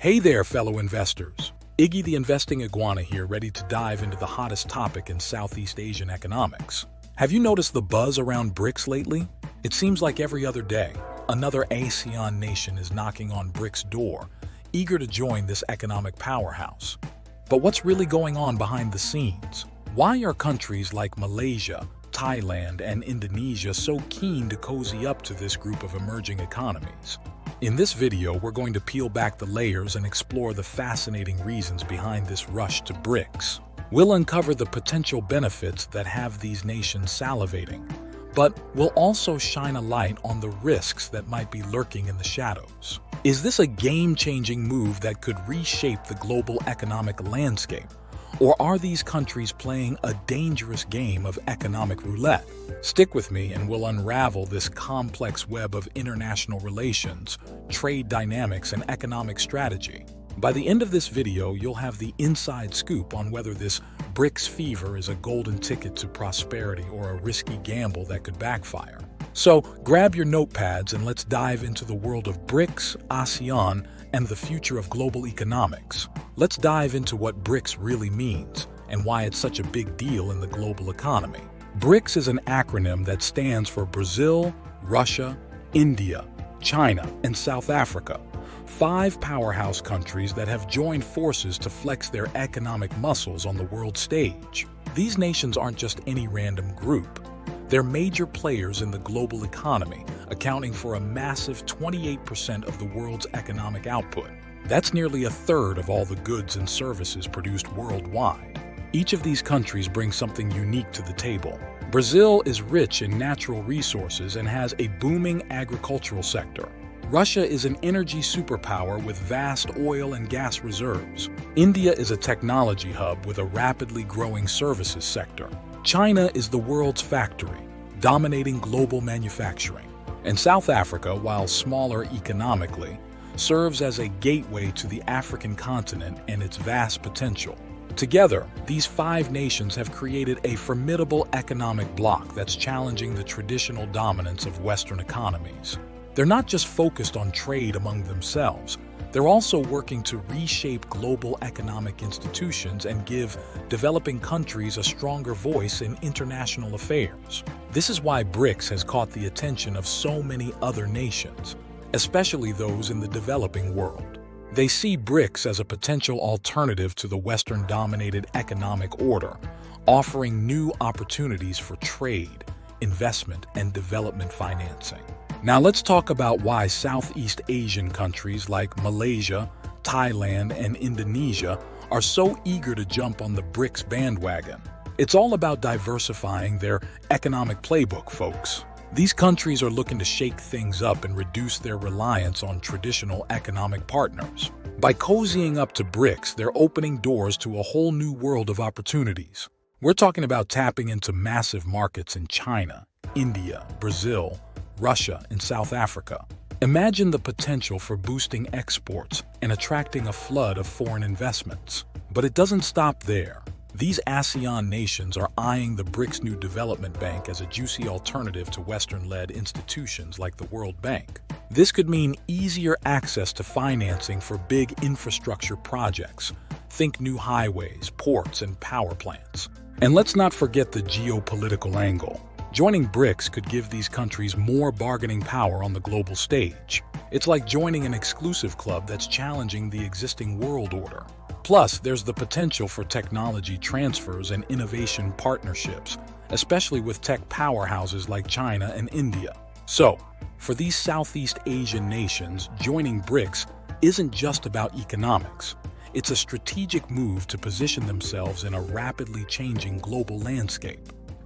Hey there, fellow investors. Iggy the Investing Iguana here, ready to dive into the hottest topic in Southeast Asian economics. Have you noticed the buzz around BRICS lately? It seems like every other day, another Asean nation is knocking on BRICS' door, eager to join this economic powerhouse. But what's really going on behind the scenes? Why are countries like Malaysia, Thailand, and Indonesia so keen to cozy up to this group of emerging economies? In this video, we're going to peel back the layers and explore the fascinating reasons behind this rush to BRICS. We'll uncover the potential benefits that have these nations salivating, but we'll also shine a light on the risks that might be lurking in the shadows. Is this a game-changing move that could reshape the global economic landscape? Or are these countries playing a dangerous game of economic roulette? Stick with me and we'll unravel this complex web of international relations, trade dynamics, and economic strategy. By the end of this video, you'll have the inside scoop on whether this BRICS fever is a golden ticket to prosperity or a risky gamble that could backfire. So grab your notepads and let's dive into the world of BRICS, ASEAN, and the future of global economics. Let's dive into what BRICS really means and why it's such a big deal in the global economy. BRICS is an acronym that stands for Brazil, Russia, India, China, and South Africa. 5 powerhouse countries that have joined forces to flex their economic muscles on the world stage. These nations aren't just any random group. They're major players in the global economy, accounting for a massive 28% of the world's economic output. That's nearly a third of all the goods and services produced worldwide. Each of these countries brings something unique to the table. Brazil is rich in natural resources and has a booming agricultural sector. Russia is an energy superpower with vast oil and gas reserves. India is a technology hub with a rapidly growing services sector. China is the world's factory, dominating global manufacturing. And South Africa, while smaller economically, serves as a gateway to the African continent and its vast potential. Together, these 5 nations have created a formidable economic bloc that's challenging the traditional dominance of Western economies. They're not just focused on trade among themselves, they're also working to reshape global economic institutions and give developing countries a stronger voice in international affairs. This is why BRICS has caught the attention of so many other nations, especially those in the developing world. They see BRICS as a potential alternative to the Western-dominated economic order, offering new opportunities for trade, investment, and development financing. Now let's talk about why Southeast Asian countries like Malaysia, Thailand, and Indonesia are so eager to jump on the BRICS bandwagon. It's all about diversifying their economic playbook, folks. These countries are looking to shake things up and reduce their reliance on traditional economic partners. By cozying up to BRICS, they're opening doors to a whole new world of opportunities. We're talking about tapping into massive markets in China, India, Brazil, Russia, and South Africa. Imagine the potential for boosting exports and attracting a flood of foreign investments. But it doesn't stop there. These ASEAN nations are eyeing the BRICS New Development Bank as a juicy alternative to Western-led institutions like the World Bank. This could mean easier access to financing for big infrastructure projects. Think new highways, ports, and power plants. And let's not forget the geopolitical angle. Joining BRICS could give these countries more bargaining power on the global stage. It's like joining an exclusive club that's challenging the existing world order. Plus, there's the potential for technology transfers and innovation partnerships, especially with tech powerhouses like China and India. So, for these Southeast Asian nations, joining BRICS isn't just about economics. It's a strategic move to position themselves in a rapidly changing global landscape.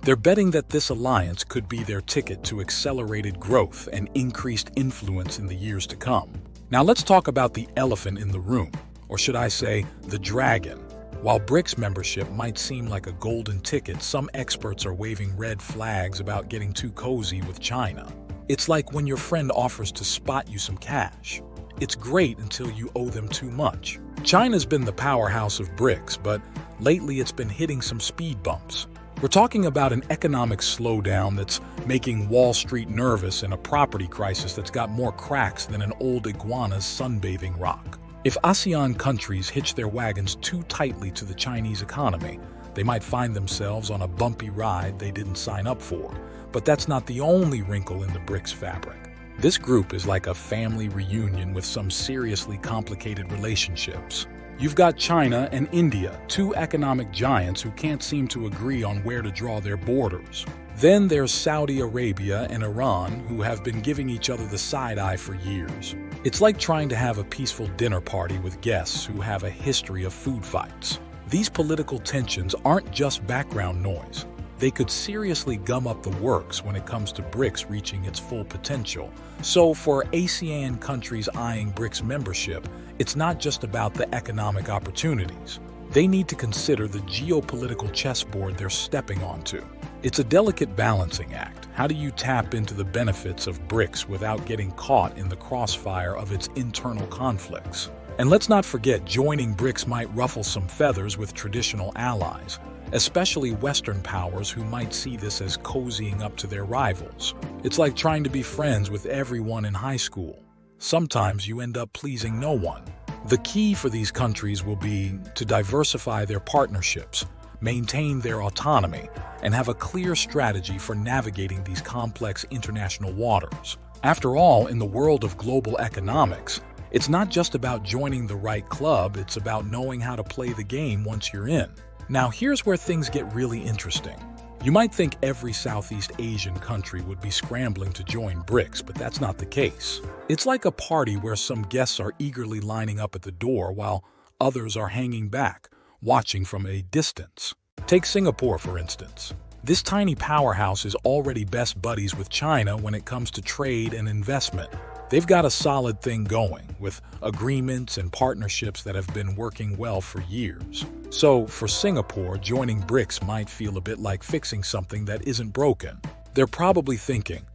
They're betting that this alliance could be their ticket to accelerated growth and increased influence in the years to come. Now let's talk about the elephant in the room, or should I say, the dragon. While BRICS membership might seem like a golden ticket, some experts are waving red flags about getting too cozy with China. It's like when your friend offers to spot you some cash. It's great until you owe them too much. China's been the powerhouse of BRICS, but lately it's been hitting some speed bumps. We're talking about an economic slowdown that's making Wall Street nervous and a property crisis that's got more cracks than an old iguana's sunbathing rock. If ASEAN countries hitch their wagons too tightly to the Chinese economy, they might find themselves on a bumpy ride they didn't sign up for. But that's not the only wrinkle in the BRICS fabric. This group is like a family reunion with some seriously complicated relationships. You've got China and India, two economic giants who can't seem to agree on where to draw their borders. Then there's Saudi Arabia and Iran, who have been giving each other the side-eye for years. It's like trying to have a peaceful dinner party with guests who have a history of food fights. These political tensions aren't just background noise. They could seriously gum up the works when it comes to BRICS reaching its full potential. So for ASEAN countries eyeing BRICS membership, it's not just about the economic opportunities. They need to consider the geopolitical chessboard they're stepping onto. It's a delicate balancing act. How do you tap into the benefits of BRICS without getting caught in the crossfire of its internal conflicts? And let's not forget, joining BRICS might ruffle some feathers with traditional allies, especially Western powers who might see this as cozying up to their rivals. It's like trying to be friends with everyone in high school. Sometimes you end up pleasing no one. The key for these countries will be to diversify their partnerships, maintain their autonomy, and have a clear strategy for navigating these complex international waters. After all, in the world of global economics, it's not just about joining the right club, it's about knowing how to play the game once you're in. Now here's where things get really interesting. You might think every Southeast Asian country would be scrambling to join BRICS, but that's not the case. It's like a party where some guests are eagerly lining up at the door while others are hanging back, watching from a distance. Take Singapore, for instance. This tiny powerhouse is already best buddies with China when it comes to trade and investment. They've got a solid thing going, with agreements and partnerships that have been working well for years. So, for Singapore, joining BRICS might feel a bit like fixing something that isn't broken. They're probably thinking,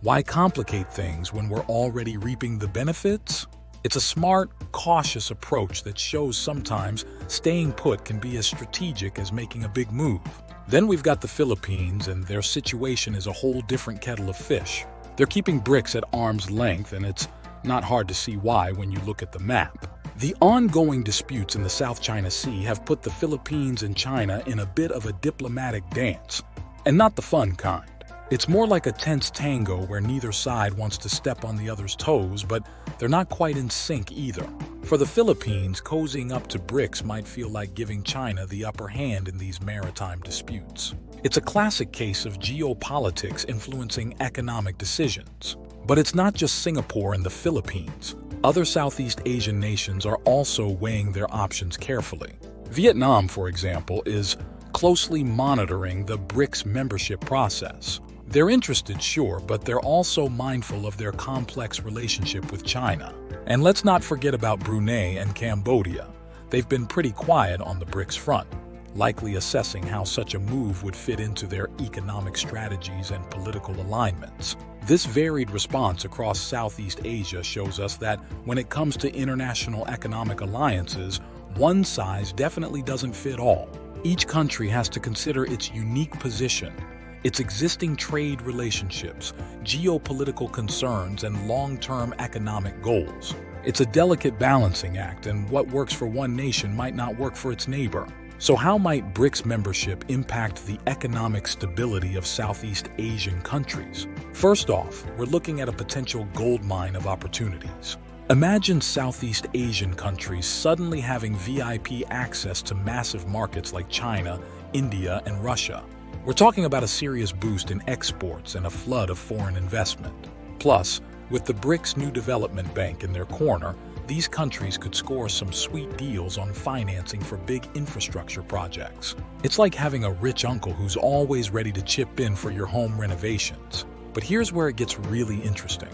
why complicate things when we're already reaping the benefits? It's a smart, cautious approach that shows sometimes staying put can be as strategic as making a big move. Then we've got the Philippines, and their situation is a whole different kettle of fish. They're keeping BRICS at arm's length, and it's not hard to see why when you look at the map. The ongoing disputes in the South China Sea have put the Philippines and China in a bit of a diplomatic dance, and not the fun kind. It's more like a tense tango where neither side wants to step on the other's toes, but they're not quite in sync either. For the Philippines, cozying up to BRICS might feel like giving China the upper hand in these maritime disputes. It's a classic case of geopolitics influencing economic decisions. But it's not just Singapore and the Philippines. Other Southeast Asian nations are also weighing their options carefully. Vietnam, for example, is closely monitoring the BRICS membership process. They're interested, sure, but they're also mindful of their complex relationship with China. And let's not forget about Brunei and Cambodia. They've been pretty quiet on the BRICS front, likely assessing how such a move would fit into their economic strategies and political alignments. This varied response across Southeast Asia shows us that when it comes to international economic alliances, one size definitely doesn't fit all. Each country has to consider its unique position, its existing trade relationships, geopolitical concerns, and long-term economic goals. It's a delicate balancing act, and what works for one nation might not work for its neighbor. So how might BRICS membership impact the economic stability of Southeast Asian countries? First off, we're looking at a potential goldmine of opportunities. Imagine Southeast Asian countries suddenly having VIP access to massive markets like China, India, and Russia. We're talking about a serious boost in exports and a flood of foreign investment. Plus, with the BRICS New Development Bank in their corner, these countries could score some sweet deals on financing for big infrastructure projects. It's like having a rich uncle who's always ready to chip in for your home renovations. But here's where it gets really interesting.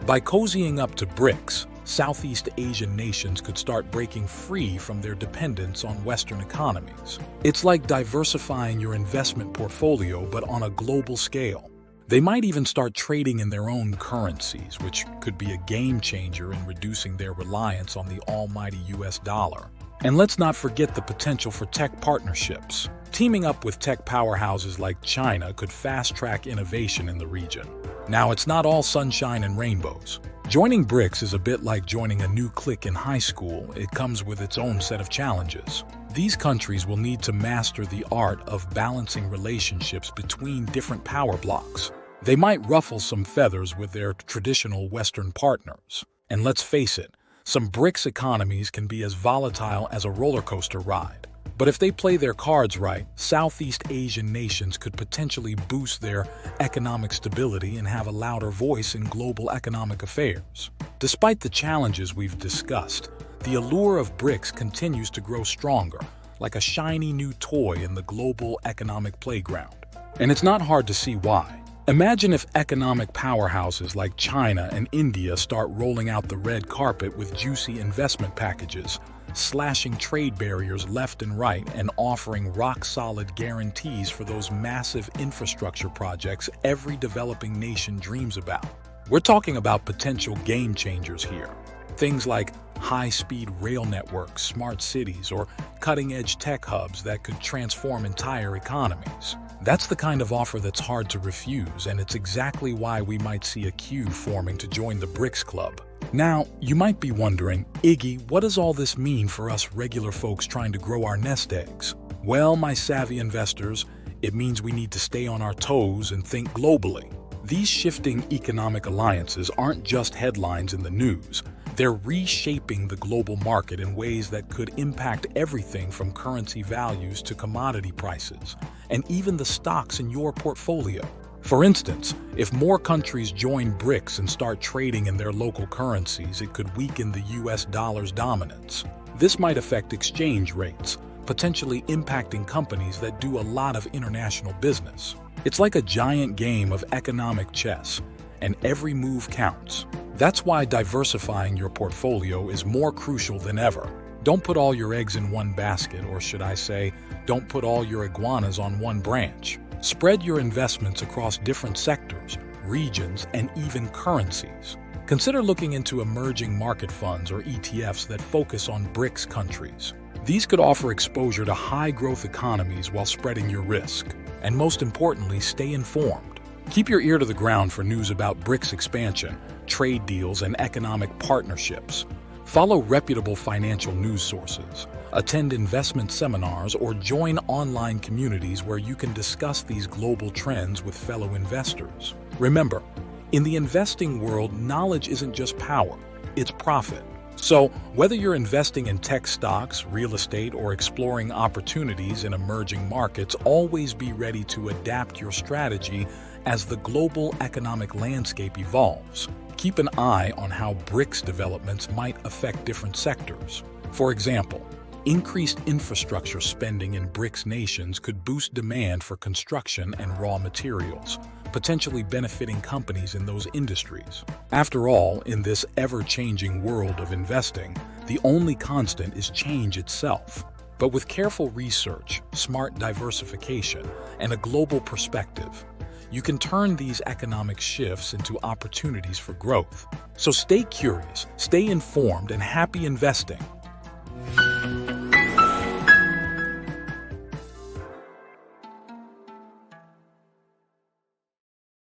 By cozying up to BRICS, Southeast Asian nations could start breaking free from their dependence on Western economies. It's like diversifying your investment portfolio, but on a global scale. They might even start trading in their own currencies, which could be a game changer in reducing their reliance on the almighty US dollar. And let's not forget the potential for tech partnerships. Teaming up with tech powerhouses like China could fast-track innovation in the region. Now, it's not all sunshine and rainbows. Joining BRICS is a bit like joining a new clique in high school. It comes with its own set of challenges. These countries will need to master the art of balancing relationships between different power blocks. They might ruffle some feathers with their traditional Western partners. And let's face it, some BRICS economies can be as volatile as a roller coaster ride. But if they play their cards right, Southeast Asian nations could potentially boost their economic stability and have a louder voice in global economic affairs. Despite the challenges we've discussed, the allure of BRICS continues to grow stronger, like a shiny new toy in the global economic playground. And it's not hard to see why. Imagine if economic powerhouses like China and India start rolling out the red carpet with juicy investment packages, slashing trade barriers left and right, and offering rock-solid guarantees for those massive infrastructure projects every developing nation dreams about. We're talking about potential game changers here. Things like high-speed rail networks, smart cities, or cutting-edge tech hubs that could transform entire economies. That's the kind of offer that's hard to refuse, and it's exactly why we might see a queue forming to join the BRICS Club. Now, you might be wondering, Iggy, what does all this mean for us regular folks trying to grow our nest eggs? Well, my savvy investors, it means we need to stay on our toes and think globally. These shifting economic alliances aren't just headlines in the news. They're reshaping the global market in ways that could impact everything from currency values to commodity prices, and even the stocks in your portfolio. For instance, if more countries join BRICS and start trading in their local currencies, it could weaken the US dollar's dominance. This might affect exchange rates, potentially impacting companies that do a lot of international business. It's like a giant game of economic chess, and every move counts. That's why diversifying your portfolio is more crucial than ever. Don't put all your eggs in one basket, or should I say, don't put all your iguanas on one branch. Spread your investments across different sectors, regions, and even currencies. Consider looking into emerging market funds or ETFs that focus on BRICS countries. These could offer exposure to high-growth economies while spreading your risk. And most importantly, stay informed. Keep your ear to the ground for news about BRICS expansion, trade deals, and economic partnerships. Follow reputable financial news sources, attend investment seminars, or join online communities where you can discuss these global trends with fellow investors. Remember, in the investing world, knowledge isn't just power, it's profit. So, whether you're investing in tech stocks, real estate, or exploring opportunities in emerging markets, always be ready to adapt your strategy as the global economic landscape evolves. Keep an eye on how BRICS developments might affect different sectors. For example, increased infrastructure spending in BRICS nations could boost demand for construction and raw materials, potentially benefiting companies in those industries. After all, in this ever-changing world of investing, the only constant is change itself. But with careful research, smart diversification, and a global perspective, you can turn these economic shifts into opportunities for growth. So stay curious, stay informed, and happy investing.